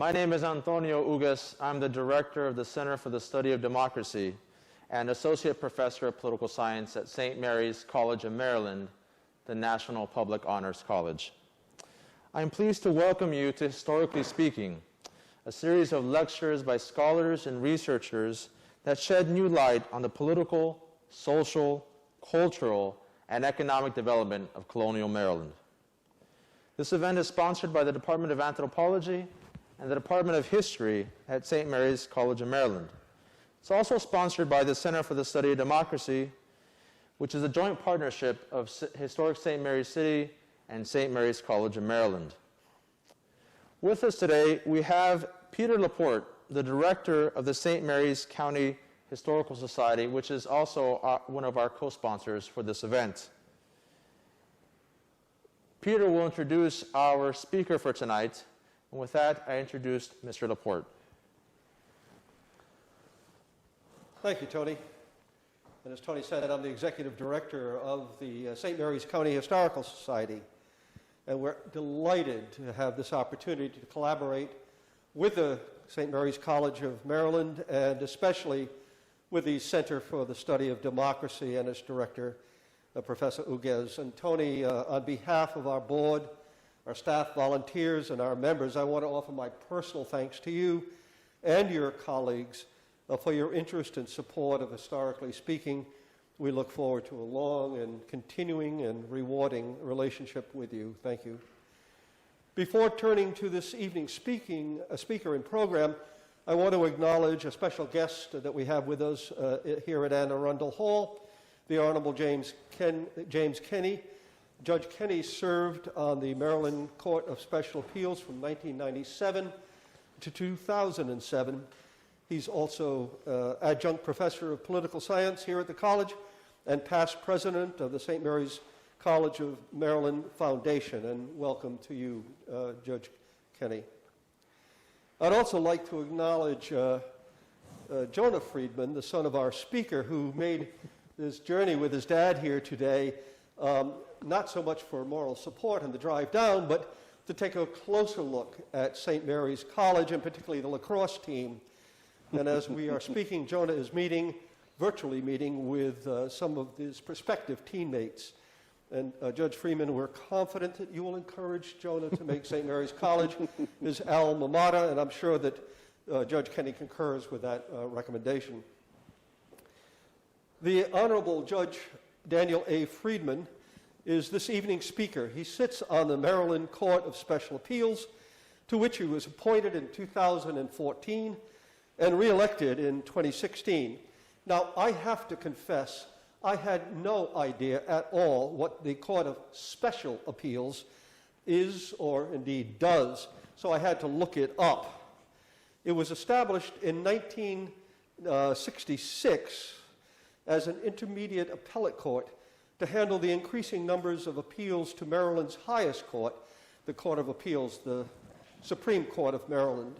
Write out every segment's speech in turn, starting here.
My name is Antonio Ugas. I'm the director of the Center for the Study of Democracy and associate professor of political science at St. Mary's College of Maryland, the National Public Honors College. I'm pleased to welcome you to Historically Speaking, a series of lectures by scholars and researchers that shed new light on the political, social, cultural, and economic development of colonial Maryland. This event is sponsored by the Department of Anthropology and the Department of History at St. Mary's College of Maryland. It's also sponsored by the Center for the Study of Democracy, which is a joint partnership of Historic St. Mary's City and St. Mary's College of Maryland. With us today, we have Peter Laporte, the director of the St. Mary's County Historical Society, which is also one of our co-sponsors for this event. Peter will introduce our speaker for tonight, and with that, I introduce Mr. Laporte. Thank you, Tony. And as Tony said, I'm the executive director of the St. Mary's County Historical Society. And we're delighted to have this opportunity to collaborate with the St. Mary's College of Maryland, and especially with the Center for the Study of Democracy and its director, Professor Uguez. And Tony, on behalf of our board, our staff, volunteers, and our members, I want to offer my personal thanks to you and your colleagues for your interest and support of Historically Speaking. We look forward to a long and continuing and rewarding relationship with you. Thank you. Before turning to this evening's speaker and program, I want to acknowledge a special guest that we have with us here at Anne Arundel Hall, the Honorable James Kenney. Judge Kenney served on the Maryland Court of Special Appeals from 1997 to 2007. He's also adjunct professor of political science here at the college and past president of the St. Mary's College of Maryland Foundation. And welcome to you, Judge Kenney. I'd also like to acknowledge Jonah Friedman, the son of our speaker, who made this journey with his dad here today, not so much for moral support and the drive down, but to take a closer look at St. Mary's College, and particularly the lacrosse team. And as we are speaking, Jonah is virtually meeting with some of his prospective teammates. And Judge Friedman, we're confident that you will encourage Jonah to make St. Mary's College his alma mater, and I'm sure that Judge Kenney concurs with that recommendation. The Honorable Judge Daniel A. Friedman is this evening's speaker. He sits on the Maryland Court of Special Appeals, to which he was appointed in 2014 and re-elected in 2016. Now, I have to confess, I had no idea at all what the Court of Special Appeals is or indeed does, so I had to look it up. It was established in 1966 as an intermediate appellate court to handle the increasing numbers of appeals to Maryland's highest court, the Court of Appeals, the Supreme Court of Maryland.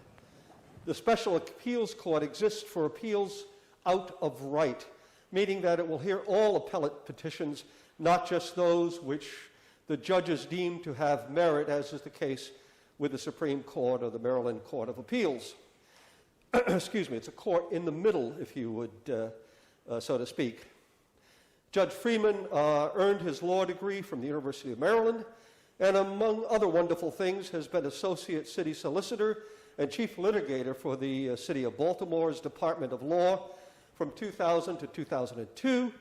The Special Appeals Court exists for appeals out of right, meaning that it will hear all appellate petitions, not just those which the judges deem to have merit, as is the case with the Supreme Court or the Maryland Court of Appeals. Excuse me, it's a court in the middle, if you would, so to speak. Judge Friedman earned his law degree from the University of Maryland, and among other wonderful things has been Associate City Solicitor and Chief Litigator for the City of Baltimore's Department of Law from 2000 to 2002.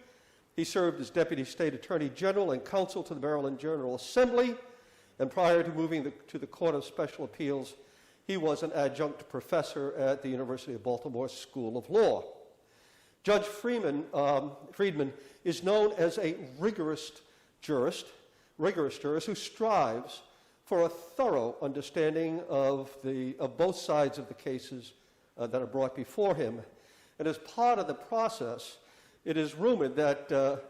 He served as Deputy State Attorney General and Counsel to the Maryland General Assembly, and prior to moving to the Court of Special Appeals, he was an adjunct professor at the University of Baltimore School of Law. Judge Friedman is known as a rigorous jurist who strives for a thorough understanding of both sides of the cases that are brought before him. And as part of the process, it is rumored that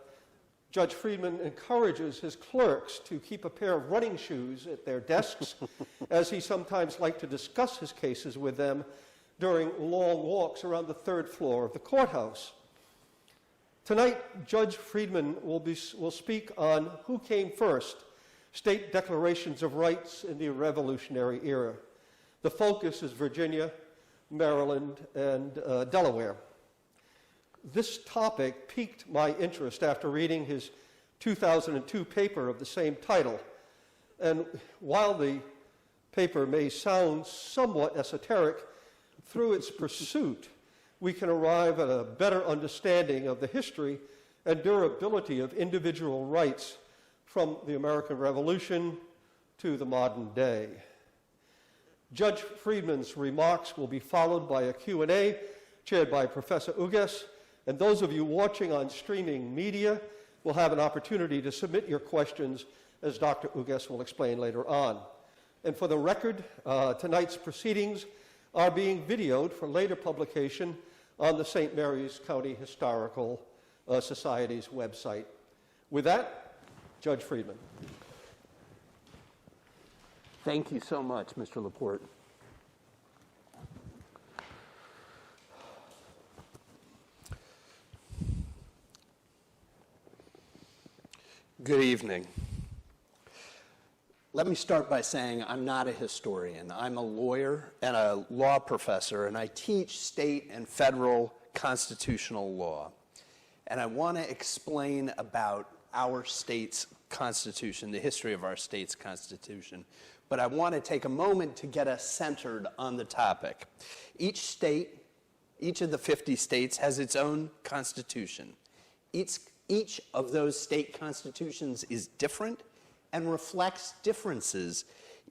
Judge Friedman encourages his clerks to keep a pair of running shoes at their desks, as he sometimes likes to discuss his cases with them during long walks around the third floor of the courthouse. Tonight, Judge Friedman will speak on who came first, state declarations of rights in the Revolutionary era. The focus is Virginia, Maryland, and Delaware. This topic piqued my interest after reading his 2002 paper of the same title. And while the paper may sound somewhat esoteric, through its pursuit, we can arrive at a better understanding of the history and durability of individual rights from the American Revolution to the modern day. Judge Friedman's remarks will be followed by a Q&A chaired by Professor Uges, and those of you watching on streaming media will have an opportunity to submit your questions, as Dr. Uges will explain later on. And for the record, tonight's proceedings are being videoed for later publication on the St. Mary's County Historical Society's website. With that, Judge Friedman. Thank you so much, Mr. Laporte. Good evening. Let me start by saying I'm not a historian. I'm a lawyer and a law professor, and I teach state and federal constitutional law. And I want to explain about our state's constitution, the history of our state's constitution. But I want to take a moment to get us centered on the topic. Each state, each of the 50 states, has its own constitution. Each of those state constitutions is different and reflects differences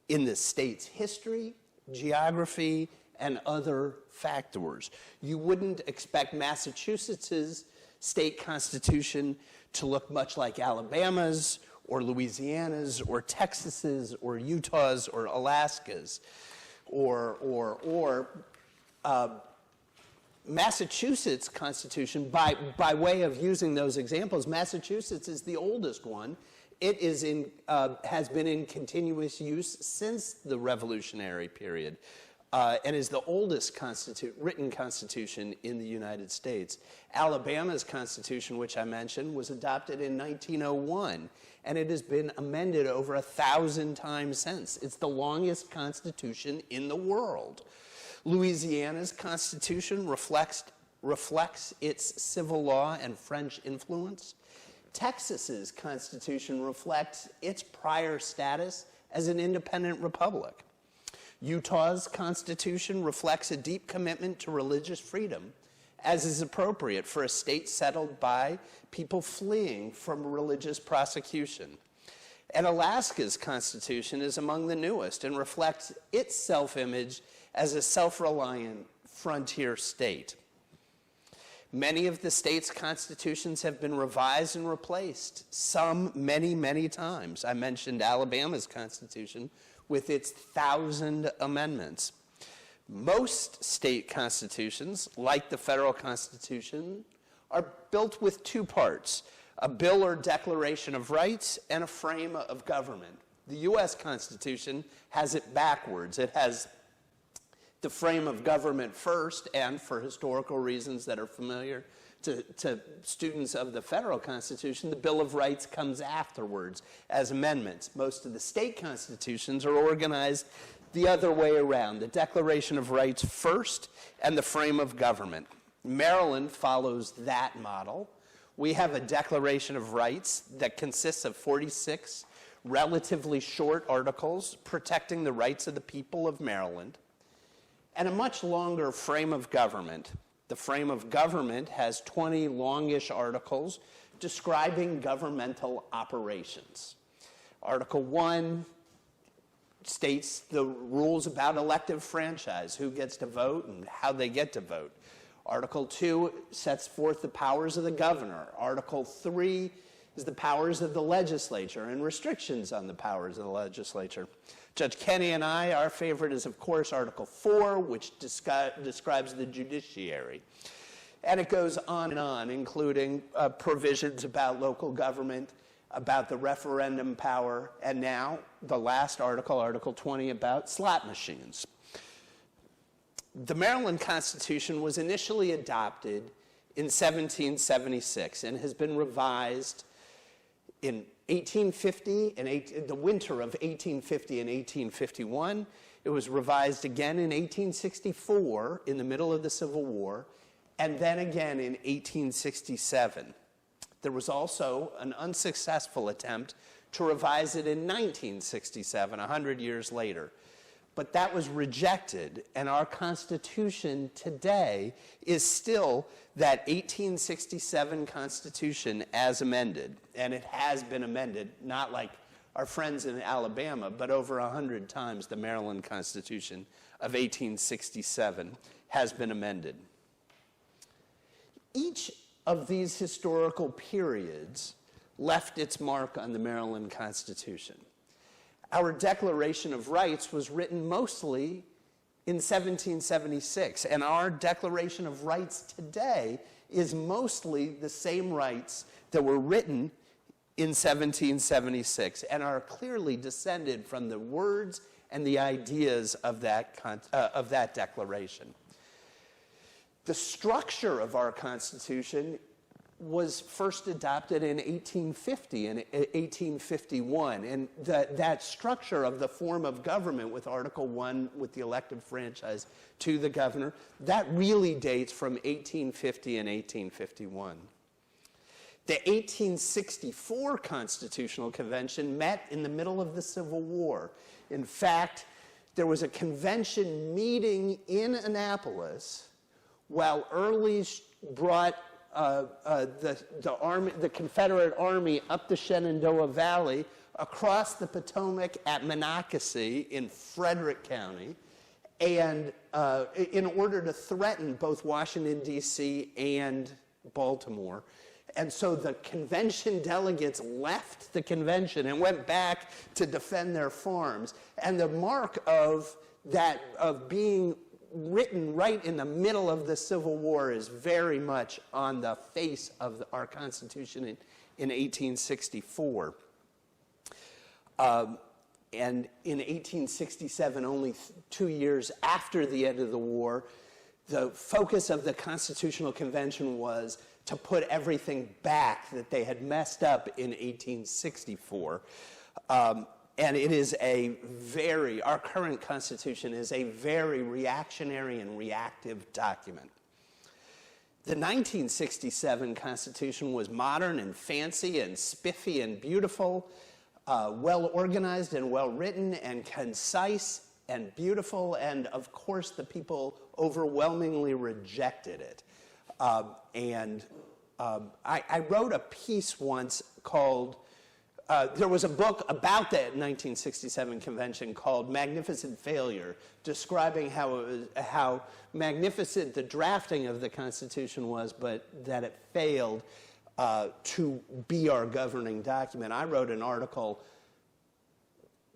in the state's history, geography, and other factors. You wouldn't expect Massachusetts's state constitution to look much like Alabama's, or Louisiana's, or Texas's, or Utah's, or Alaska's, or Massachusetts Constitution, by way of using those examples, Massachusetts is the oldest one. It is has been in continuous use since the Revolutionary period, and is the oldest written constitution in the United States. Alabama's constitution, which I mentioned, was adopted in 1901, and it has been amended over 1,000 times since. It's the longest constitution in the world. Louisiana's constitution reflects its civil law and French influence. Texas's constitution reflects its prior status as an independent republic. Utah's constitution reflects a deep commitment to religious freedom, as is appropriate for a state settled by people fleeing from religious prosecution. And Alaska's constitution is among the newest and reflects its self-image as a self-reliant frontier state. Many of the state's constitutions have been revised and replaced, some many, many times. I mentioned Alabama's constitution with its 1,000 amendments. Most state constitutions, like the federal constitution, are built with two parts: a bill or declaration of rights and a frame of government. The U.S. Constitution has it backwards. It has the frame of government first, and for historical reasons that are familiar to students of the federal Constitution, the Bill of Rights comes afterwards as amendments. Most of the state constitutions are organized the other way around: the Declaration of Rights first and the frame of government. Maryland follows that model. We have a Declaration of Rights that consists of 46 relatively short articles protecting the rights of the people of Maryland, and a much longer frame of government. The frame of government has 20 longish articles describing governmental operations. Article 1 states the rules about elective franchise, who gets to vote and how they get to vote. Article 2 sets forth the powers of the governor. Article 3 is the powers of the legislature and restrictions on the powers of the legislature. Judge Kenny and I, our favorite is, of course, Article 4, which describes the judiciary. And it goes on, including provisions about local government, about the referendum power, and now the last article, Article 20, about slot machines. The Maryland Constitution was initially adopted in 1776 and has been revised in 1850 and the winter of 1850 and 1851. It was revised again in 1864, in the middle of the Civil War, and then again in 1867. There was also an unsuccessful attempt to revise it in 1967, 100 years later. But that was rejected, and our Constitution today is still that 1867 Constitution as amended. And it has been amended, not like our friends in Alabama, but over 100 times the Maryland Constitution of 1867 has been amended. Each of these historical periods left its mark on the Maryland Constitution. Our Declaration of Rights was written mostly in 1776, and our Declaration of Rights today is mostly the same rights that were written in 1776 and are clearly descended from the words and the ideas of that declaration. The structure of our Constitution was first adopted in 1850 and 1851, and that structure of the form of government with Article 1, with the elective franchise to the governor, that really dates from 1850 and 1851. The 1864 Constitutional Convention met in the middle of the Civil War. In fact, there was a convention meeting in Annapolis while Early's brought the Confederate Army up the Shenandoah Valley, across the Potomac at Monocacy in Frederick County, and in order to threaten both Washington, D.C. and Baltimore. And so the convention delegates left the convention and went back to defend their farms. And the mark of that, of being written right in the middle of the Civil War, is very much on the face of our Constitution in 1864. And in 1867, only 2 years after the end of the war, the focus of the Constitutional Convention was to put everything back that they had messed up in 1864. And it is our current Constitution is a very reactionary and reactive document. The 1967 Constitution was modern and fancy and spiffy and beautiful, well organized and well written and concise and beautiful, and of course the people overwhelmingly rejected it. I wrote a piece once called, there was a book about the 1967 convention called Magnificent Failure, describing how magnificent the drafting of the Constitution was, but that it failed to be our governing document. I wrote an article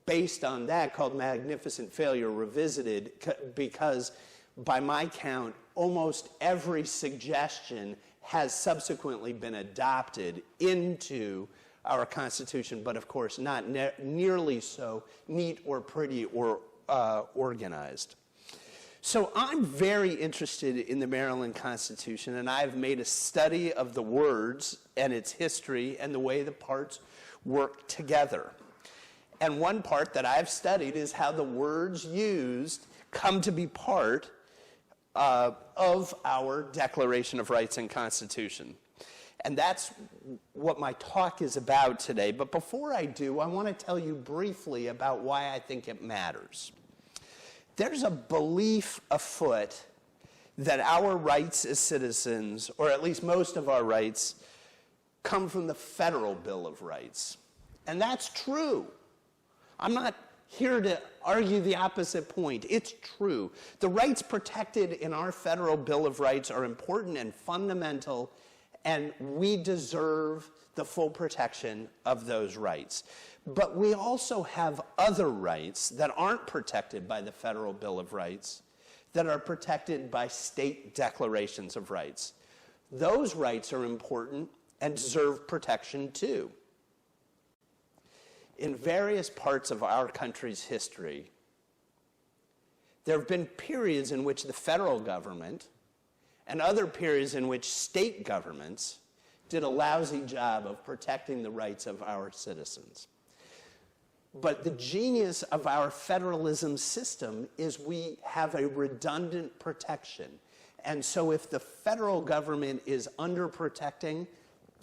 based on that called Magnificent Failure Revisited, because by my count, almost every suggestion has subsequently been adopted into our Constitution, but of course not nearly so neat or pretty or organized. So I'm very interested in the Maryland Constitution, and I've made a study of the words and its history and the way the parts work together. And one part that I've studied is how the words used come to be part of our Declaration of Rights and Constitution. And that's what my talk is about today. But before I do, I want to tell you briefly about why I think it matters. There's a belief afoot that our rights as citizens, or at least most of our rights, come from the Federal Bill of Rights. And that's true. I'm not here to argue the opposite point. It's true. The rights protected in our Federal Bill of Rights are important and fundamental, and we deserve the full protection of those rights. But we also have other rights that aren't protected by the Federal Bill of Rights, that are protected by state declarations of rights. Those rights are important and deserve protection too. In various parts of our country's history, there have been periods in which the federal government and other periods in which state governments did a lousy job of protecting the rights of our citizens. But the genius of our federalism system is we have a redundant protection. And so if the federal government is under-protecting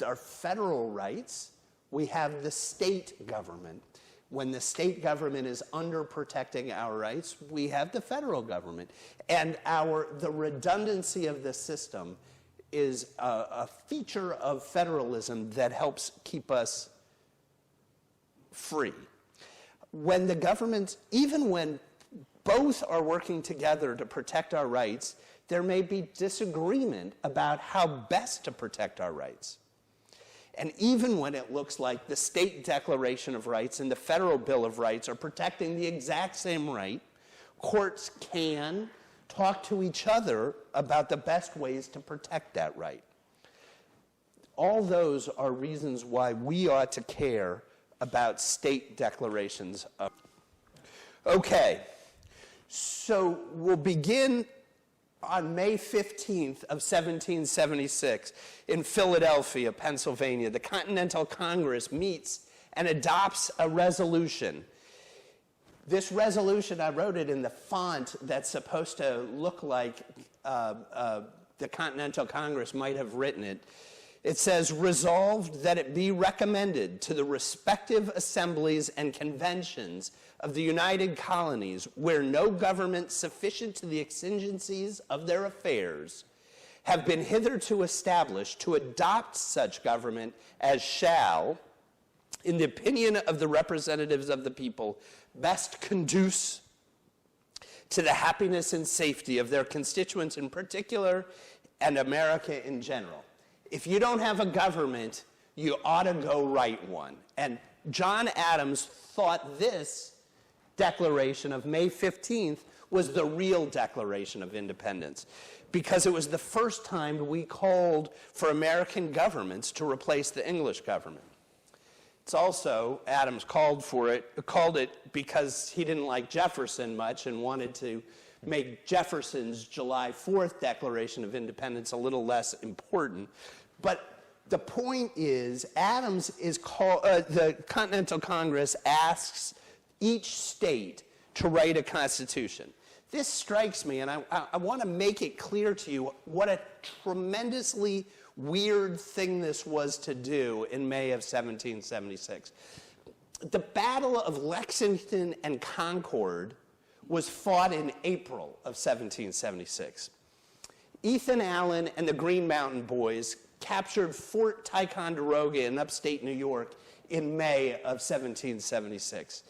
our federal rights, we have the state government. When the state government is under-protecting our rights, we have the federal government. And the redundancy of the system is a feature of federalism that helps keep us free. When the government, even when both are working together to protect our rights, there may be disagreement about how best to protect our rights. And even when it looks like the state Declaration of Rights and the federal Bill of Rights are protecting the exact same right, courts can talk to each other about the best ways to protect that right. All those are reasons why we ought to care about state declarations of. Okay, so we'll begin on May 15th of 1776 in Philadelphia, Pennsylvania. The Continental Congress meets and adopts a resolution. This resolution, I wrote it in the font that's supposed to look like the Continental Congress might have written it. It says, resolved that it be recommended to the respective assemblies and conventions of the United Colonies, where no government sufficient to the exigencies of their affairs have been hitherto established, to adopt such government as shall, in the opinion of the representatives of the people, best conduce to the happiness and safety of their constituents in particular and America in general. If you don't have a government, you ought to go write one. And John Adams thought this declaration of May 15th was the real Declaration of Independence, because it was the first time we called for American governments to replace the English government. It's also, Adams called it because he didn't like Jefferson much and wanted to make Jefferson's July 4th Declaration of Independence a little less important. But the point is, the Continental Congress asks each state to write a constitution. This strikes me, and I want to make it clear to you what a tremendously weird thing this was to do in May of 1776. The Battle of Lexington and Concord was fought in April of 1776. Ethan Allen and the Green Mountain Boys captured Fort Ticonderoga in upstate New York in May of 1776.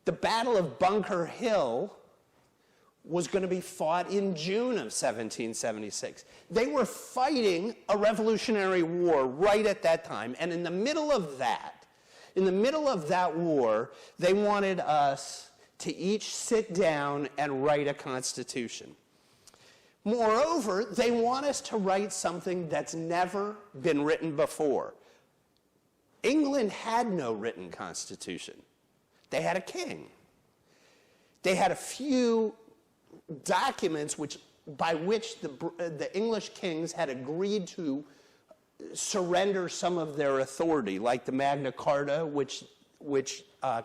The Battle of Bunker Hill was going to be fought in June of 1776. They were fighting a Revolutionary War right at that time, and in the middle of that war, they wanted us to each sit down and write a constitution. Moreover, they want us to write something that's never been written before. England had no written constitution. They had a king. They had a few documents by which the English kings had agreed to surrender some of their authority, like the Magna Carta, which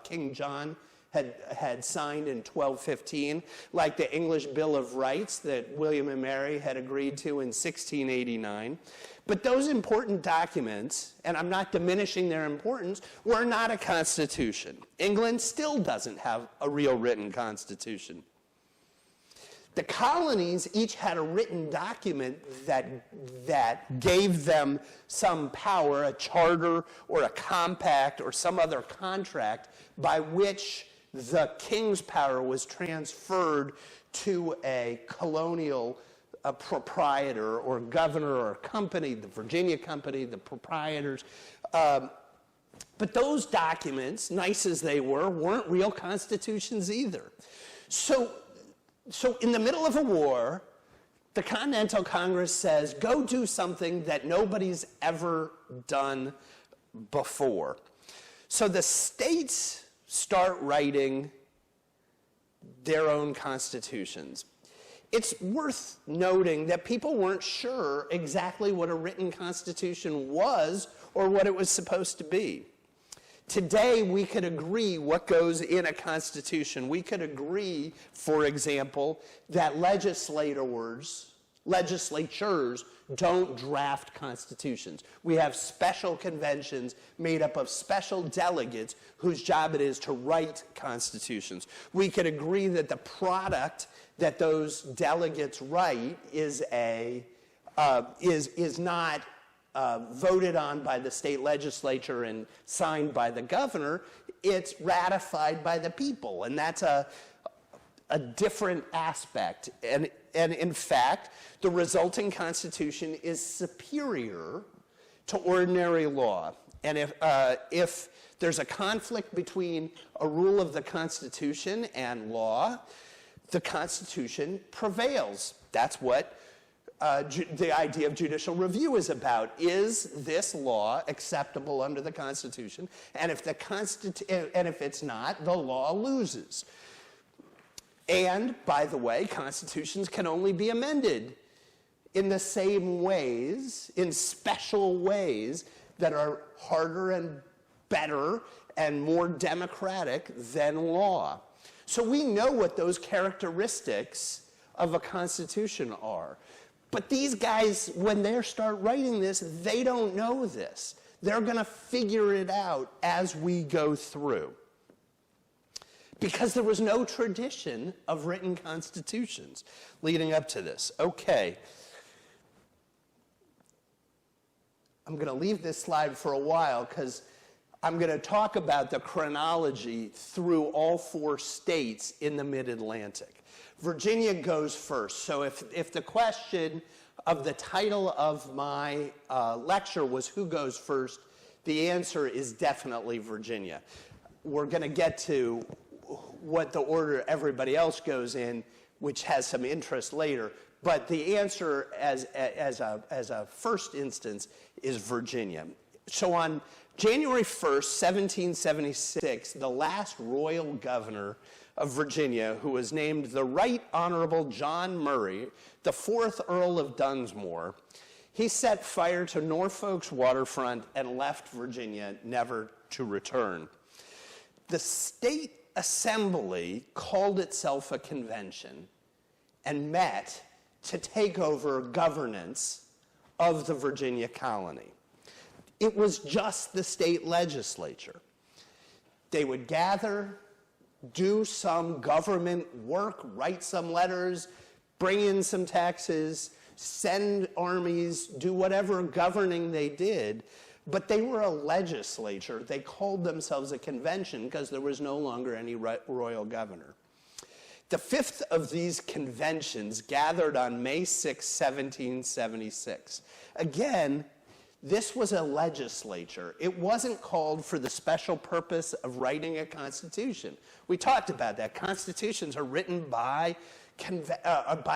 King John had signed in 1215, like the English Bill of Rights that William and Mary had agreed to in 1689. But those important documents, and I'm not diminishing their importance, were not a constitution. England still doesn't have a real written constitution. The colonies each had a written document that gave them some power, a charter or a compact or some other contract by which the king's power was transferred to a colonial proprietor or governor or company, the Virginia Company, the proprietors. But those documents, nice as they were, weren't real constitutions either. So in the middle of a war, the Continental Congress says, go do something that nobody's ever done before. So the states start writing their own constitutions. It's worth noting that people weren't sure exactly what a written constitution was or what it was supposed to be. Today, we could agree what goes in a constitution. We could agree, for example, that legislatures don't draft constitutions. We have special conventions made up of special delegates whose job it is to write constitutions. We could agree that the product that those delegates write is not voted on by the state legislature and signed by the governor. It's ratified by the people, and that's a different aspect. And in fact, the resulting constitution is superior to ordinary law. And if there's a conflict between a rule of the Constitution and law, the Constitution prevails. That's what the idea of judicial review is about. Is this law acceptable under the Constitution? And if it's not, the law loses. And, by the way, constitutions can only be amended in the same ways, in special ways, that are harder and better and more democratic than law. So we know what those characteristics of a constitution are. But these guys, when they start writing this, they don't know this. They're going to figure it out as we go through. Because there was no tradition of written constitutions leading up to this. Okay. I'm going to leave this slide for a while because I'm going to talk about the chronology through all 4 states in the Mid-Atlantic. Virginia goes first. So if the question of the title of my lecture was who goes first, the answer is definitely Virginia. We're going to get to what the order everybody else goes in, which has some interest later. But the answer as a first instance is Virginia. So on January 1st, 1776, the last royal governor of Virginia, who was named the Right Honorable John Murray, the 4th Earl of Dunsmore, he set fire to Norfolk's waterfront and left Virginia, never to return. The state assembly called itself a convention and met to take over governance of the Virginia colony. It was just the state legislature. They would gather, do some government work, write some letters, bring in some taxes, send armies, do whatever governing they did, but they were a legislature. They called themselves a convention because there was no longer any royal governor. The 5th of these conventions gathered on May 6, 1776. Again, this was a legislature. It wasn't called for the special purpose of writing a constitution. We talked about that. Constitutions are written by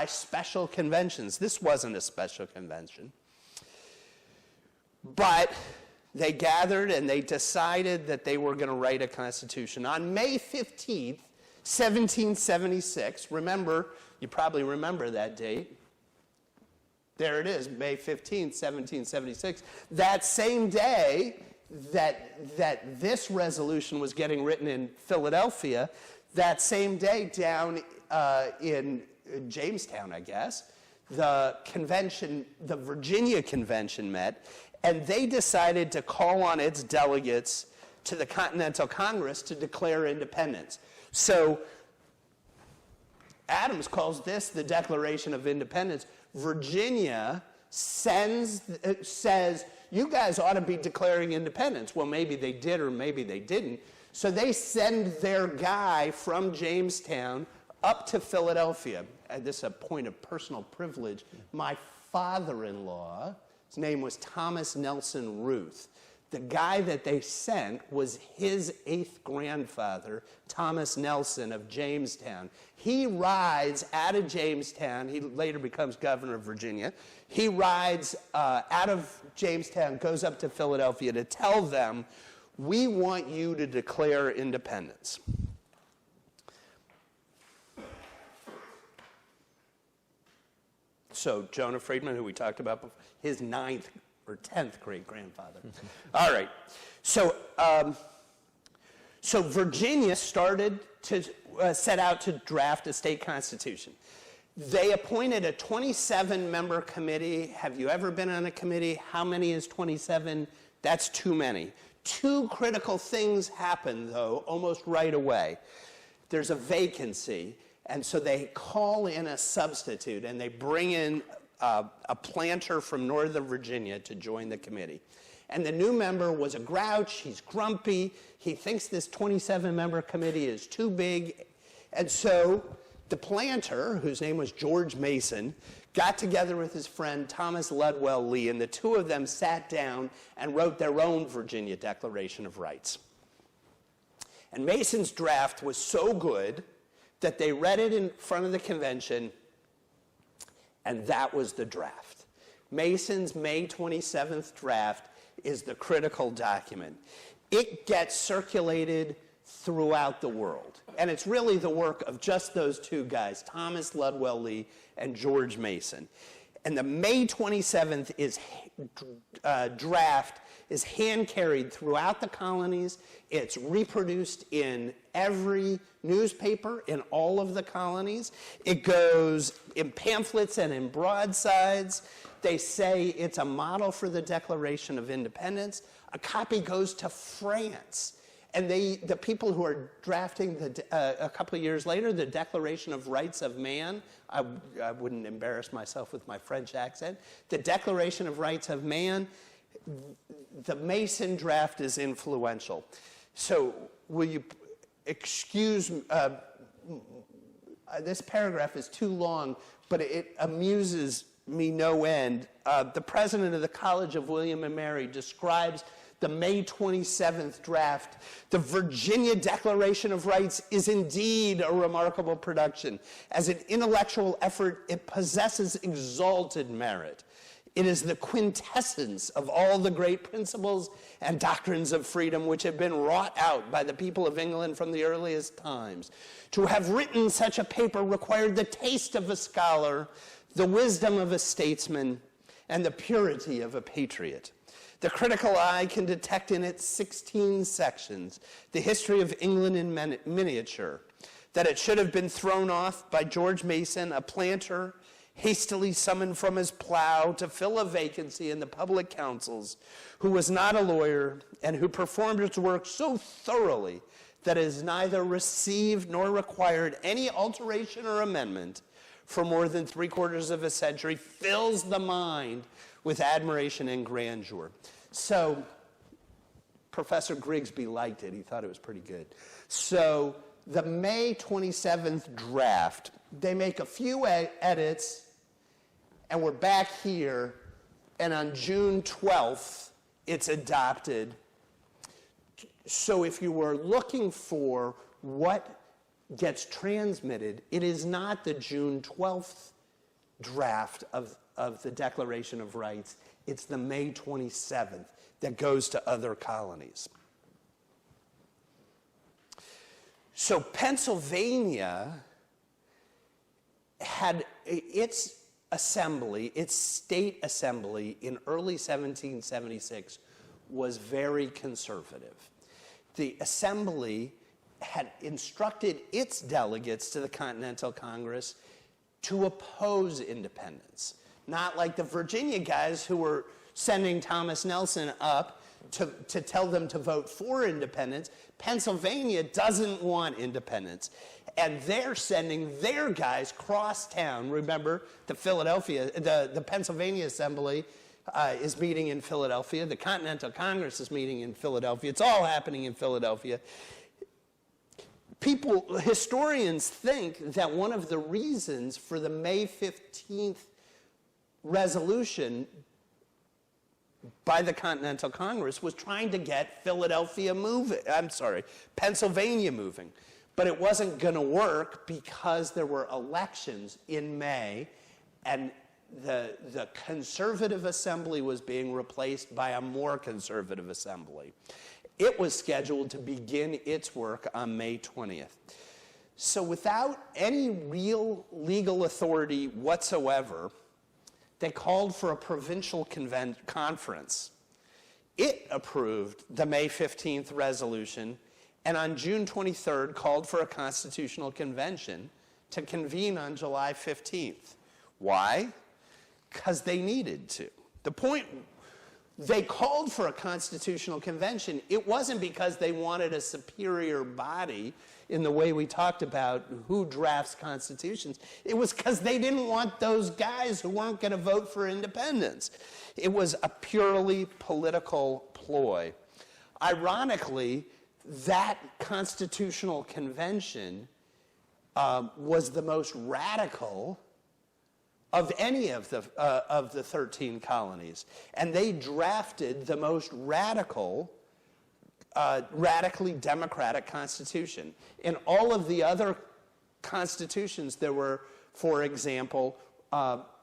special conventions. This wasn't a special convention. But they gathered and they decided that they were going to write a constitution. On May 15th, 1776, remember, you probably remember that date. There it is, May 15th, 1776. That same day that this resolution was getting written in Philadelphia, that same day down in Jamestown, I guess, the Virginia convention met, and they decided to call on its delegates to the Continental Congress to declare independence. So Adams calls this the Declaration of Independence. Virginia says, you guys ought to be declaring independence. Well, maybe they did or maybe they didn't. So they send their guy from Jamestown up to Philadelphia. This is a point of personal privilege. My father-in-law, his name was Thomas Nelson Ruth. The guy that they sent was his 8th grandfather, Thomas Nelson of Jamestown. He rides out of Jamestown. He later becomes governor of Virginia. He rides out of Jamestown, goes up to Philadelphia to tell them, we want you to declare independence. So Jonah Friedman, who we talked about before, his 9th or 10th great-grandfather. All right. So So Virginia started to set out to draft a state constitution. They appointed a 27-member committee. Have you ever been on a committee? How many is 27? That's too many. Two critical things happen, though, almost right away. There's a vacancy, and so they call in a substitute, and they bring in a planter from Northern Virginia to join the committee. And the new member was a grouch. He's grumpy. He thinks this 27-member committee is too big. And so the planter, whose name was George Mason, got together with his friend Thomas Ludwell Lee, and the two of them sat down and wrote their own Virginia Declaration of Rights. And Mason's draft was so good that they read it in front of the convention, and that was the draft. Mason's May 27th draft is the critical document. It gets circulated throughout the world. And it's really the work of just those two guys, Thomas Ludwell Lee and George Mason. And the May 27th draft is hand-carried throughout the colonies. It's reproduced in every newspaper in all of the colonies. It goes in pamphlets and in broadsides. They say it's a model for the Declaration of Independence. A copy goes to France. And the people who are drafting a couple of years later, the Declaration of Rights of Man, I wouldn't embarrass myself with my French accent, the Declaration of Rights of Man, the Mason draft is influential. So will you excuse, this paragraph is too long, but it amuses me no end. The president of the College of William and Mary describes the May 27th draft. The Virginia Declaration of Rights is indeed a remarkable production. As an intellectual effort, it possesses exalted merit. It is the quintessence of all the great principles and doctrines of freedom which have been wrought out by the people of England from the earliest times. To have written such a paper required the taste of a scholar, the wisdom of a statesman, and the purity of a patriot. The critical eye can detect in its 16 sections the history of England in miniature, that it should have been thrown off by George Mason, a planter, hastily summoned from his plow to fill a vacancy in the public councils, who was not a lawyer and who performed its work so thoroughly that it has neither received nor required any alteration or amendment for more than 3/4 of a century, fills the mind with admiration and grandeur. So Professor Grigsby liked it. He thought it was pretty good. So the May 27th draft, they make a few edits, and we're back here, and on June 12th, it's adopted. So if you were looking for what gets transmitted, it is not the June 12th draft of the Declaration of Rights. It's the May 27th that goes to other colonies. So Pennsylvania had its assembly, its state assembly in early 1776 was very conservative. The assembly had instructed its delegates to the Continental Congress to oppose independence. Not like the Virginia guys who were sending Thomas Nelson up to tell them to vote for independence. Pennsylvania doesn't want independence. And they're sending their guys cross town. Remember, the Pennsylvania Assembly is meeting in Philadelphia. The Continental Congress is meeting in Philadelphia. It's all happening in Philadelphia. Historians think that one of the reasons for the May 15th resolution by the Continental Congress was trying to get Pennsylvania moving. But it wasn't going to work because there were elections in May, and the conservative assembly was being replaced by a more conservative assembly. It was scheduled to begin its work on May 20th. So without any real legal authority whatsoever, they called for a provincial conference. It approved the May 15th resolution, and on June 23rd called for a constitutional convention to convene on July 15th. Why? Because they needed to. The point, they called for a constitutional convention. It wasn't because they wanted a superior body in the way we talked about who drafts constitutions. It was because they didn't want those guys who weren't going to vote for independence. It was a purely political ploy. Ironically, that constitutional convention was the most radical of any of the 13 colonies. And they drafted the most radically democratic constitution. In all of the other constitutions, there were, for example,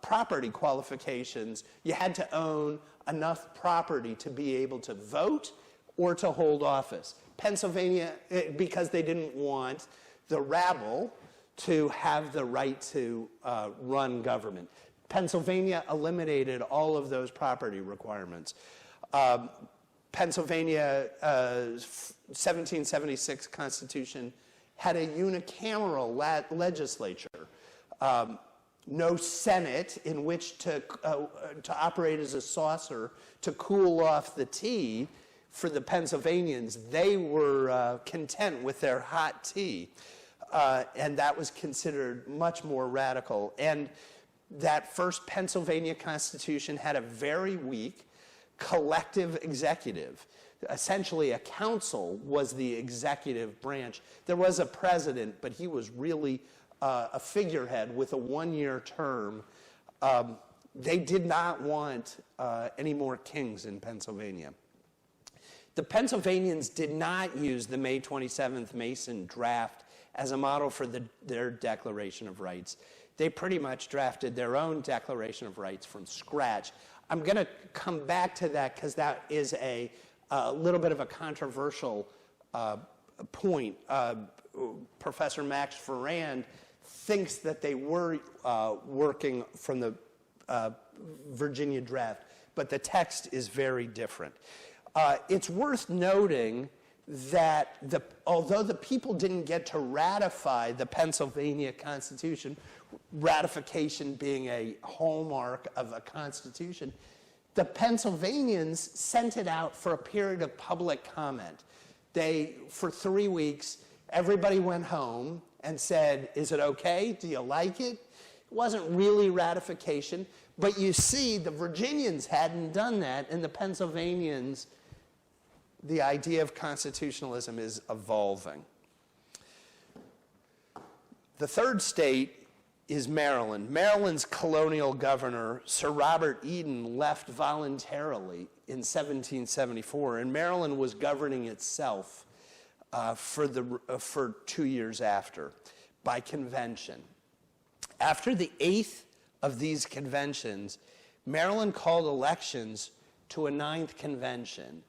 property qualifications. You had to own enough property to be able to vote or to hold office. Pennsylvania, because they didn't want the rabble to have the right to run government. Pennsylvania eliminated all of those property requirements. Pennsylvania 1776 Constitution had a unicameral legislature. No Senate in which to operate as a saucer to cool off the tea for the Pennsylvanians. They were content with their hot tea. And that was considered much more radical. And that first Pennsylvania Constitution had a very weak collective executive. Essentially, a council was the executive branch. There was a president, but he was really a figurehead with a one-year term. They did not want any more kings in Pennsylvania. The Pennsylvanians did not use the May 27th Mason draft as a model for their Declaration of Rights. They pretty much drafted their own Declaration of Rights from scratch. I'm going to come back to that because that is a little bit of a controversial point. Professor Max Ferrand thinks that they were working from the Virginia draft, but the text is very different. It's worth noting that although the people didn't get to ratify the Pennsylvania Constitution, ratification being a hallmark of a constitution, the Pennsylvanians sent it out for a period of public comment. For 3 weeks, everybody went home and said, is it okay? Do you like it? It wasn't really ratification, but you see, the Virginians hadn't done that, and the Pennsylvanians, the idea of constitutionalism is evolving. The third state is Maryland. Maryland's colonial governor, Sir Robert Eden, left voluntarily in 1774, and Maryland was governing itself for 2 years after, by convention. After the 8th of these conventions, Maryland called elections to a 9th convention.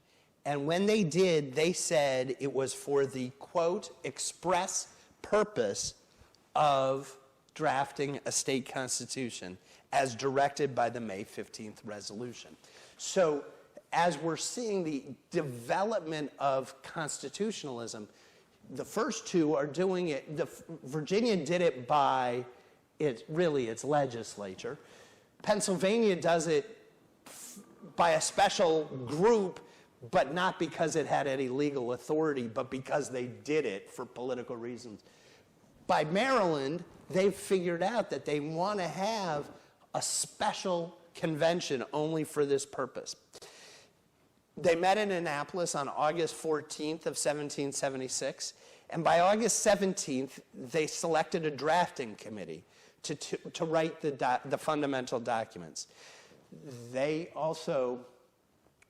And when they did, they said it was for the, quote, express purpose of drafting a state constitution as directed by the May 15th resolution. So as we're seeing the development of constitutionalism, the first two are doing it, Virginia did it by its legislature. Pennsylvania does it by a special group, but not because it had any legal authority, but because they did it for political reasons. By Maryland, they've figured out that they want to have a special convention only for this purpose. They met in Annapolis on August 14th of 1776, and by August 17th, they selected a drafting committee to write the fundamental documents. They also,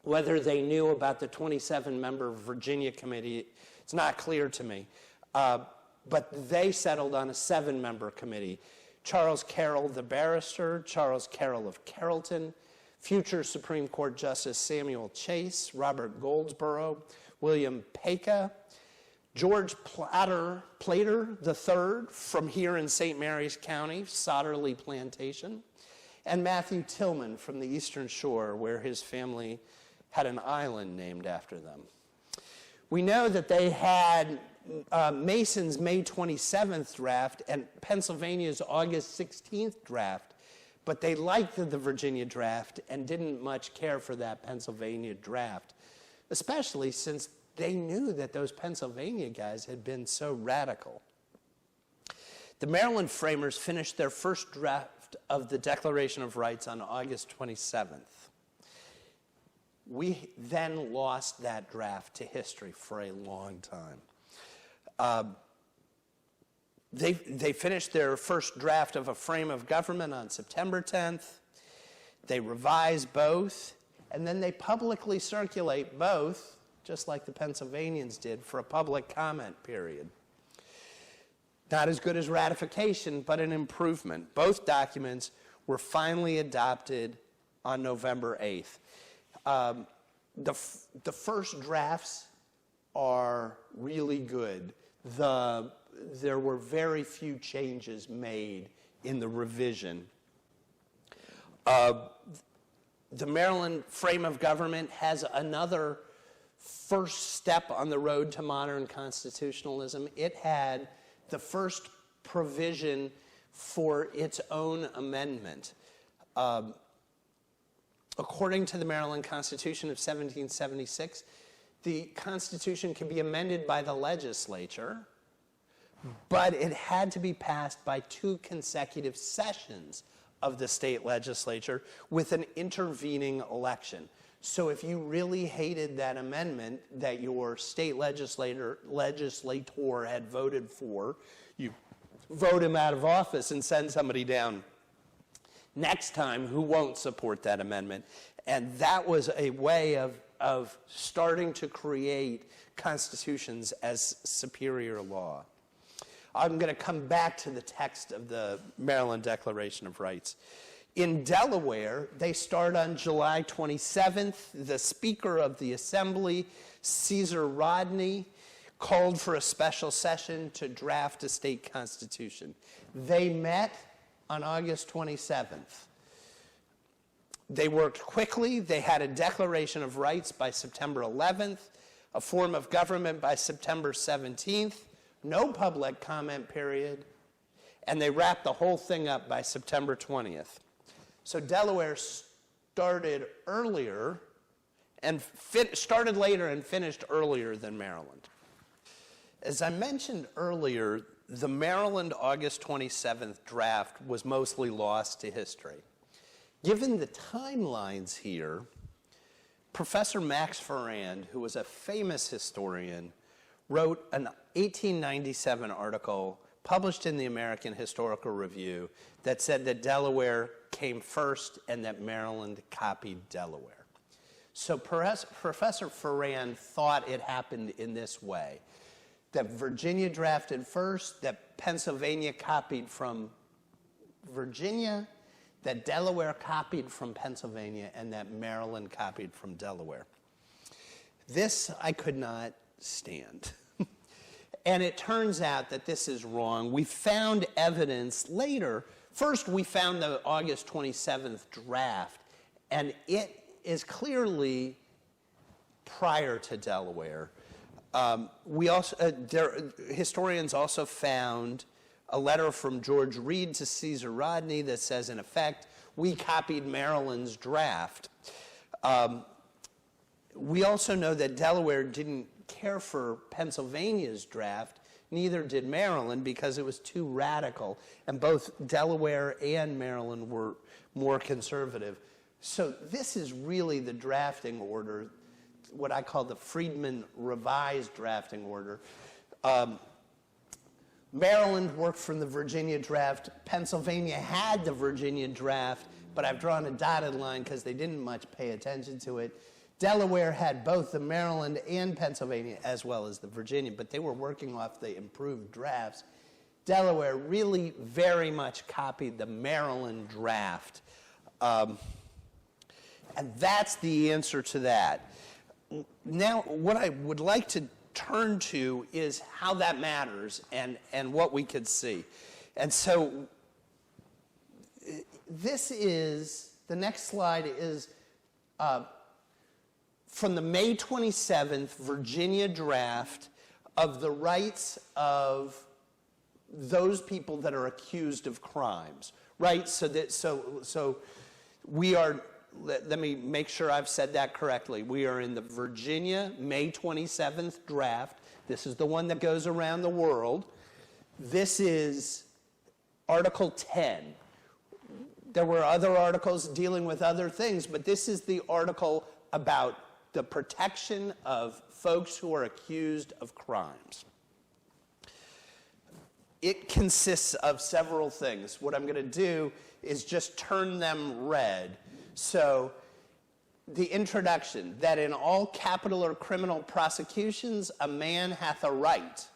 whether they knew about the 27-member Virginia committee, it's not clear to me. But they settled on a 7-member committee. Charles Carroll, the barrister, Charles Carroll of Carrollton, future Supreme Court Justice Samuel Chase, Robert Goldsborough, William Paca, George Plater III from here in St. Mary's County, Sotterley Plantation, and Matthew Tillman from the Eastern Shore, where his family had an island named after them. We know that they had Mason's May 27th draft and Pennsylvania's August 16th draft, but they liked the Virginia draft and didn't much care for that Pennsylvania draft, especially since they knew that those Pennsylvania guys had been so radical. The Maryland framers finished their first draft of the Declaration of Rights on August 27th. We then lost that draft to history for a long time. They finished their first draft of a frame of government on September 10th. They revise both, and then they publicly circulate both, just like the Pennsylvanians did, for a public comment period. Not as good as ratification, but an improvement. Both documents were finally adopted on November 8th. The first drafts are really good. There were very few changes made in the revision. The Maryland frame of government has another first step on the road to modern constitutionalism. It had the first provision for its own amendment. According to the Maryland Constitution of 1776, the Constitution can be amended by the legislature, but it had to be passed by 2 consecutive sessions of the state legislature with an intervening election. So if you really hated that amendment that your state legislator had voted for, you vote him out of office and send somebody down next time who won't support that amendment. And that was a way of starting to create constitutions as superior law. I'm going to come back to the text of the Maryland Declaration of Rights. In Delaware, they start on July 27th. The Speaker of the Assembly, Caesar Rodney, called for a special session to draft a state constitution. They met on August 27th. They worked quickly. They had a Declaration of Rights by September 11th, a form of government by September 17th, no public comment period, and they wrapped the whole thing up by September 20th. So Delaware started earlier and started later and finished earlier than Maryland. As I mentioned earlier, the Maryland August 27th draft was mostly lost to history. Given the timelines here, Professor Max Ferrand, who was a famous historian, wrote an 1897 article published in the American Historical Review that said that Delaware came first and that Maryland copied Delaware. So Professor Ferrand thought it happened in this way, that Virginia drafted first, that Pennsylvania copied from Virginia, that Delaware copied from Pennsylvania, and that Maryland copied from Delaware. This I could not stand. And it turns out that this is wrong. We found evidence later. First, we found the August 27th draft, and it is clearly prior to Delaware. Historians also found a letter from George Reed to Caesar Rodney that says, in effect, we copied Maryland's draft. We also know that Delaware didn't care for Pennsylvania's draft, neither did Maryland, because it was too radical, and both Delaware and Maryland were more conservative. So this is really the drafting order, what I call the Friedman revised drafting order. Maryland worked from the Virginia draft. Pennsylvania had the Virginia draft, but I've drawn a dotted line because they didn't much pay attention to it. Delaware had both the Maryland and Pennsylvania as well as the Virginia, but they were working off the improved drafts. Delaware really very much copied the Maryland draft. And that's the answer to that. Now, what I would like to turn to is how that matters and what we could see. And so the next slide is from the May 27th Virginia draft of the rights of those people that are accused of crimes, right? So we are, let me make sure I've said that correctly. We are in the Virginia May 27th draft. This is the one that goes around the world. This is Article 10. There were other articles dealing with other things, but this is the article about the protection of folks who are accused of crimes. It consists of several things. What I'm going to do is just turn them red. So, the introduction, that in all capital or criminal prosecutions, a man hath a right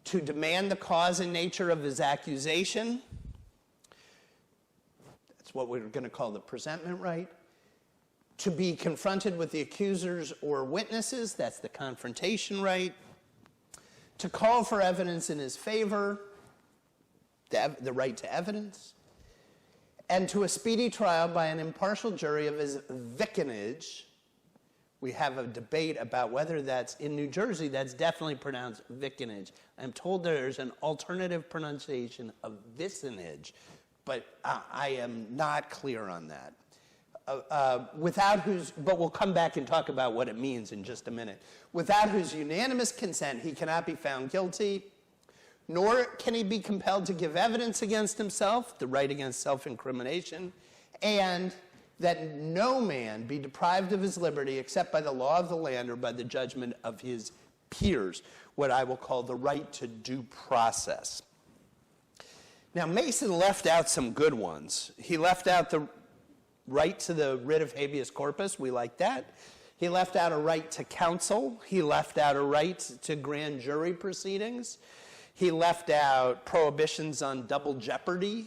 to demand the cause and nature of his accusation. That's what we're going to call the presentment right. To be confronted with the accusers or witnesses, that's the confrontation right. To call for evidence in his favor, the right to evidence. And to a speedy trial by an impartial jury of his vicinage. We have a debate about whether that's in New Jersey, that's definitely pronounced vicinage. I'm told there's an alternative pronunciation of vicinage, but I am not clear on that. But we'll come back and talk about what it means in just a minute. Without whose unanimous consent he cannot be found guilty, nor can he be compelled to give evidence against himself, the right against self-incrimination, and that no man be deprived of his liberty except by the law of the land or by the judgment of his peers, what I will call the right to due process. Now, Mason left out some good ones. He left out the right to the writ of habeas corpus. We like that. He left out a right to counsel. He left out a right to grand jury proceedings. He left out prohibitions on double jeopardy.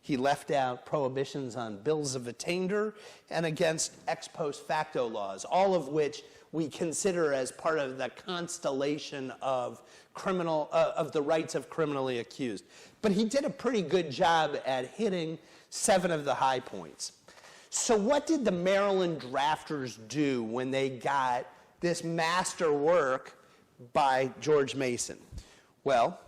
He left out prohibitions on bills of attainder and against ex post facto laws, all of which we consider as part of the constellation of of the rights of criminally accused. But he did a pretty good job at hitting 7 of the high points. So what did the Maryland drafters do when they got this master work by George Mason? Well,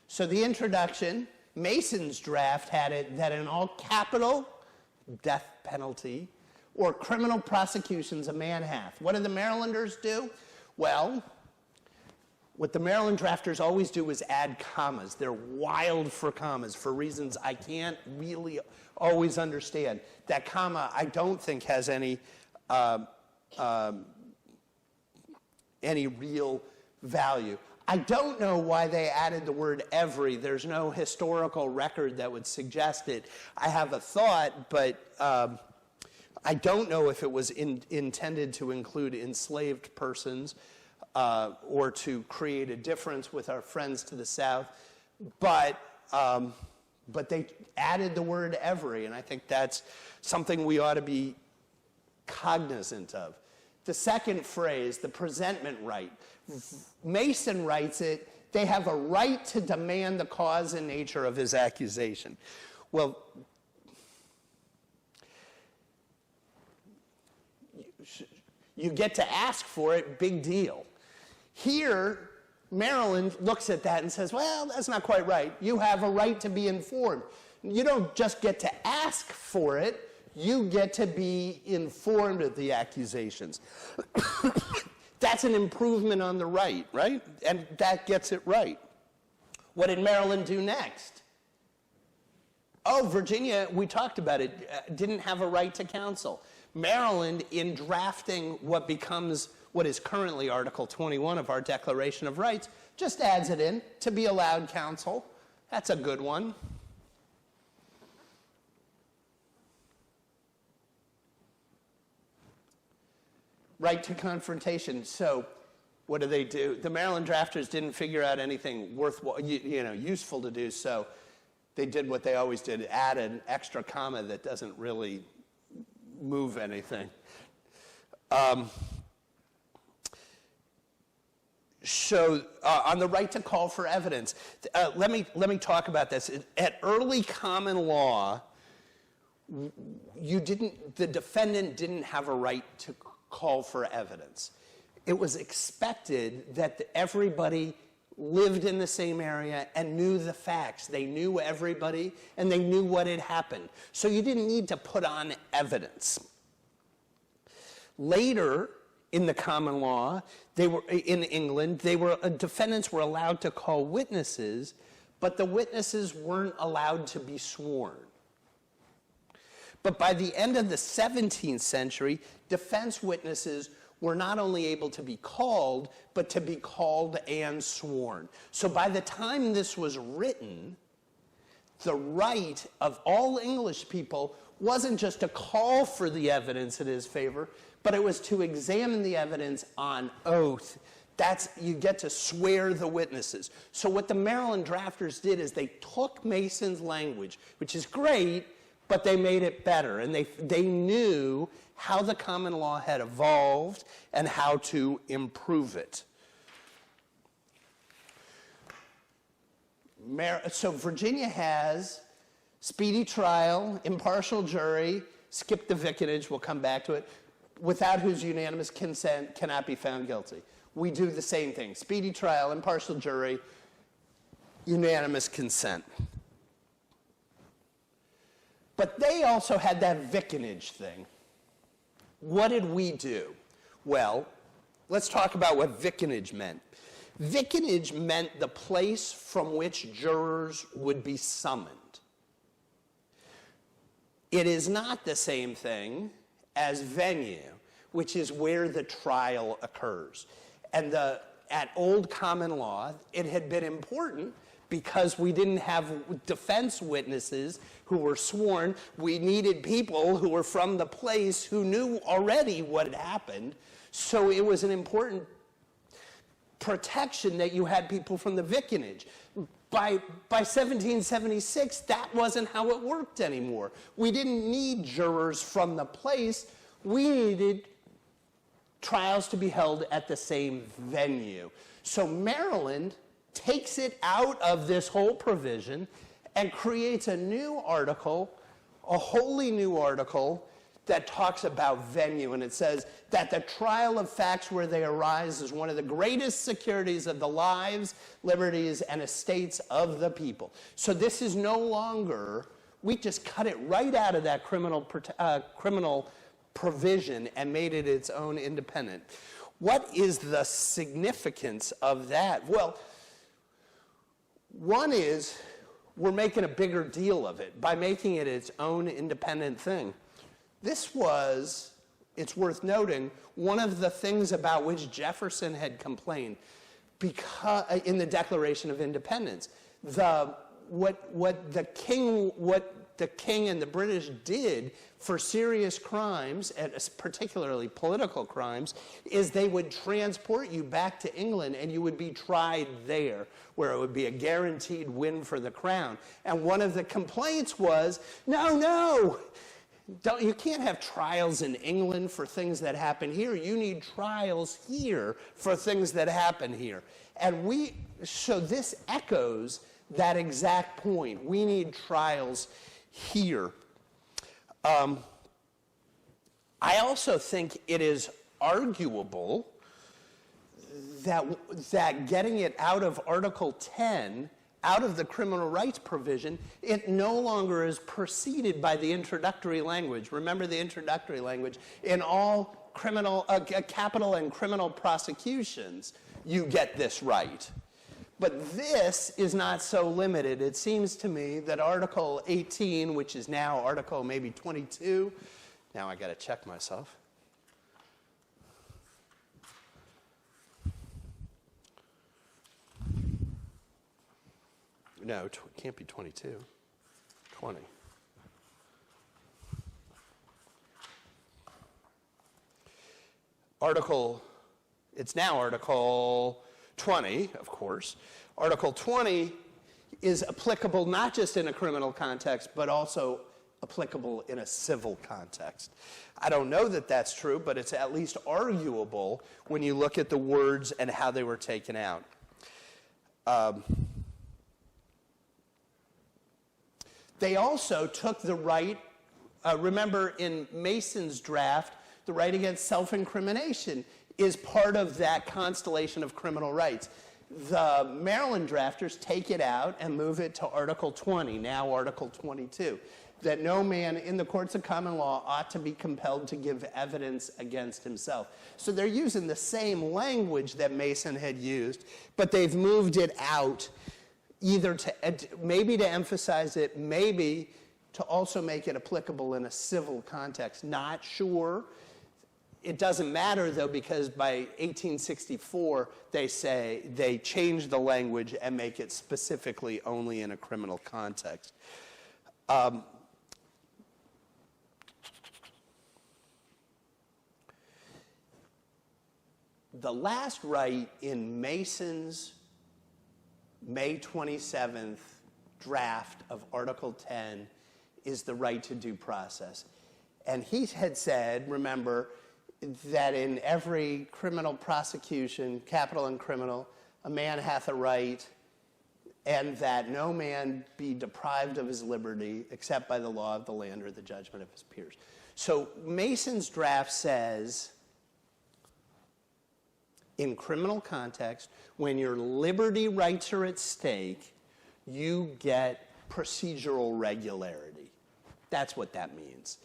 so the introduction, Mason's draft had it that in all capital, death penalty, or criminal prosecutions a man hath. What did the Marylanders do? Well, what the Maryland drafters always do is add commas. They're wild for commas for reasons I can't really always understand. That comma, I don't think has any real value. I don't know why they added the word every. There's no historical record that would suggest it. I have a thought, but I don't know if it was intended to include enslaved persons or to create a difference with our friends to the south. But they added the word every, and I think that's something we ought to be cognizant of. The second phrase, the presentment right. Mason writes it, they have a right to demand the cause and nature of his accusation. Well, you get to ask for it, big deal. Here, Maryland looks at that and says, well, that's not quite right. You have a right to be informed. You don't just get to ask for it, you get to be informed of the accusations. That's an improvement on the right? And that gets it right. What did Maryland do next? Oh, Virginia, we talked about it, didn't have a right to counsel. Maryland, in drafting what is currently Article 21 of our Declaration of Rights, just adds it in to be allowed counsel. That's a good one. Right to confrontation. So what do? The Maryland drafters didn't figure out anything worthwhile, useful to do, so they did what they always did, add an extra comma that doesn't really move anything. So on the right to call for evidence, let me talk about this. At early common law, the defendant didn't have a right to call for evidence. It was expected that everybody lived in the same area and knew the facts. They knew everybody, and they knew what had happened. So you didn't need to put on evidence. Later, in the common law, in England, defendants were allowed to call witnesses, but the witnesses weren't allowed to be sworn. But by the end of the 17th century, defense witnesses were not only able to be called, but to be called and sworn. So by the time this was written, the right of all English people wasn't just to call for the evidence in his favor, but it was to examine the evidence on oath. You get to swear the witnesses. So what the Maryland drafters did is they took Mason's language, which is great, but they made it better. And they knew how the common law had evolved and how to improve it. So Virginia has speedy trial, impartial jury, skip the vicarage, we'll come back to it, without whose unanimous consent cannot be found guilty. We do the same thing. Speedy trial, impartial jury, unanimous consent. But they also had that vicarage thing. What did we do? Well, let's talk about what vicarage meant. Vicarage meant the place from which jurors would be summoned. It is not the same thing as venue, which is where the trial occurs. And at old common law, it had been important because we didn't have defense witnesses who were sworn. We needed people who were from the place who knew already what had happened. So it was an important protection that you had people from the vicarage. By 1776, that wasn't how it worked anymore. We didn't need jurors from the place. We needed trials to be held at the same venue. So Maryland takes it out of this whole provision and creates a new article, a wholly new article, that talks about venue. And it says that the trial of facts where they arise is one of the greatest securities of the lives, liberties, and estates of the people. So this is no longer, we just cut it right out of that criminal provision and made it its own independent. What is the significance of that? Well, one is we're making a bigger deal of it by making it its own independent thing. This was, it's worth noting, one of the things about which Jefferson had complained in the Declaration of Independence. What the king and the British did for serious crimes, and particularly political crimes, is they would transport you back to England and you would be tried there, where it would be a guaranteed win for the crown. And one of the complaints was, no, you can't have trials in England for things that happen here. You need trials here for things that happen here. And so this echoes that exact point. We need trials here. I also think it is arguable that getting it out of Article 10, out of the criminal rights provision, it no longer is preceded by the introductory language. Remember the introductory language. In all capital and criminal prosecutions, you get this right. But this is not so limited. It seems to me that Article 18, which is now Article maybe 22, now I got to check myself. No, it can't be 22. 20. It's now Article 20, of course. Article 20 is applicable not just in a criminal context, but also applicable in a civil context. I don't know that that's true, but it's at least arguable when you look at the words and how they were taken out. They also took the right Remember, in Mason's draft, the right against self-incrimination is part of that constellation of criminal rights. The Maryland drafters take it out and move it to Article 20, now Article 22, that no man in the courts of common law ought to be compelled to give evidence against himself. So they're using the same language that Mason had used, but they've moved it out either to maybe to emphasize it, maybe to also make it applicable in a civil context. Not sure. It doesn't matter, though, because by 1864, they say they change the language and make it specifically only in a criminal context. The last right in Mason's May 27th draft of Article 10 is the right to due process. And he had said, remember, that in every criminal prosecution, capital and criminal, a man hath a right, and that no man be deprived of his liberty except by the law of the land or the judgment of his peers. So Mason's draft says, in criminal context, when your liberty rights are at stake, you get procedural regularity. That's what that means.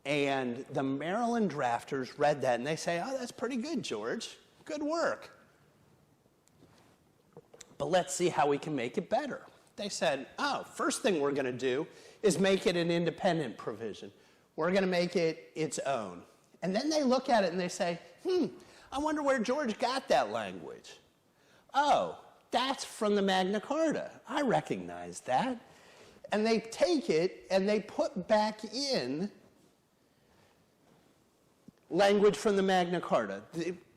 And the Maryland drafters read that and they say, oh, that's pretty good, George. Good work. But let's see how we can make it better. They said, oh, first thing we're going to do is make it an independent provision. We're going to make it its own. And then they look at it and they say, I wonder where George got that language. Oh, that's from the Magna Carta. I recognize that. And they take it and they put back in language from the Magna Carta.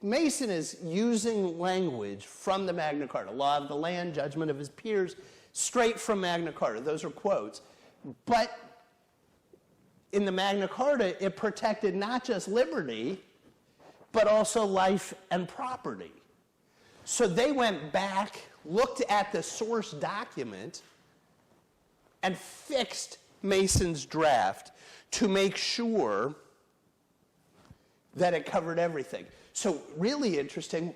Mason is using language from the Magna Carta, law of the land, judgment of his peers, straight from Magna Carta. Those are quotes. But in the Magna Carta, it protected not just liberty, but also life and property. So they went back, looked at the source document, and fixed Mason's draft to make sure that it covered everything. So really interesting,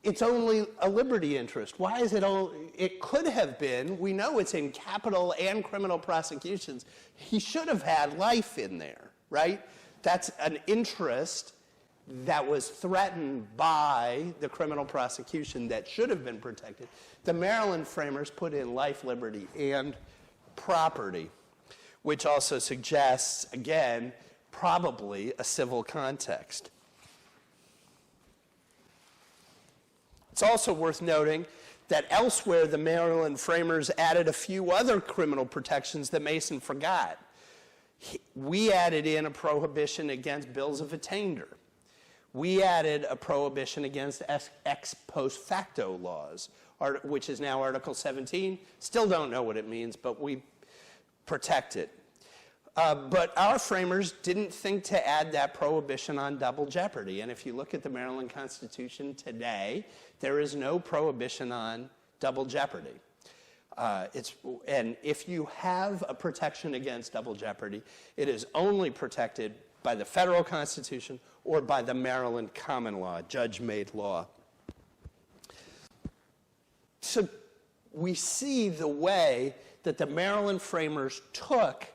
it's only a liberty interest. Why is it all? It could have been, we know it's in capital and criminal prosecutions. He should have had life in there, right? That's an interest that was threatened by the criminal prosecution that should have been protected. The Maryland framers put in life, liberty, and property, which also suggests, again, probably a civil context. It's also worth noting that elsewhere the Maryland framers added a few other criminal protections that Mason forgot. We added in a prohibition against bills of attainder. We added a prohibition against ex post facto laws, which is now Article 17. Still don't know what it means, but we protect it. But our framers didn't think to add that prohibition on double jeopardy. And if you look at the Maryland Constitution today, there is no prohibition on double jeopardy. And if you have a protection against double jeopardy, it is only protected by the federal Constitution or by the Maryland common law, judge-made law. So we see the way that the Maryland framers took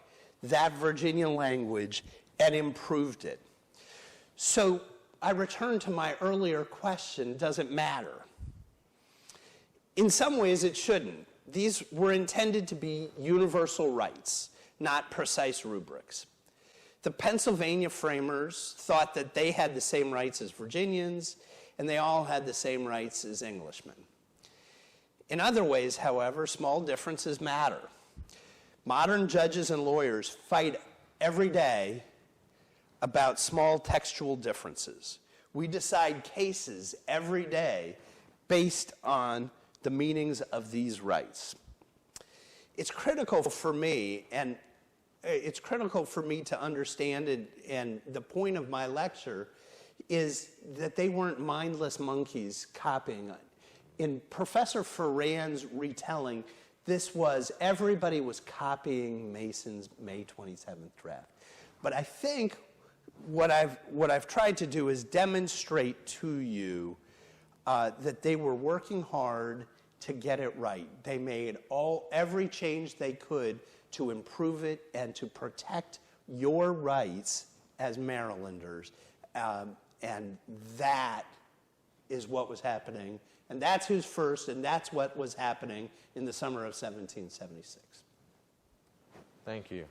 that Virginia language and improved it. So I return to my earlier question, does it matter? In some ways it shouldn't. These were intended to be universal rights, not precise rubrics. The Pennsylvania framers thought that they had the same rights as Virginians, and they all had the same rights as Englishmen. In other ways, however, small differences matter. Modern judges and lawyers fight every day about small textual differences. We decide cases every day based on the meanings of these rights. It's critical for me, to understand it, and the point of my lecture is that they weren't mindless monkeys copying it. In Professor Ferrand's retelling, everybody was copying Mason's May 27th draft. But I think what I've tried to do is demonstrate to you that they were working hard to get it right. They made every change they could to improve it and to protect your rights as Marylanders. And that is what was happening. And that's who's first, and that's what was happening in the summer of 1776. Thank you.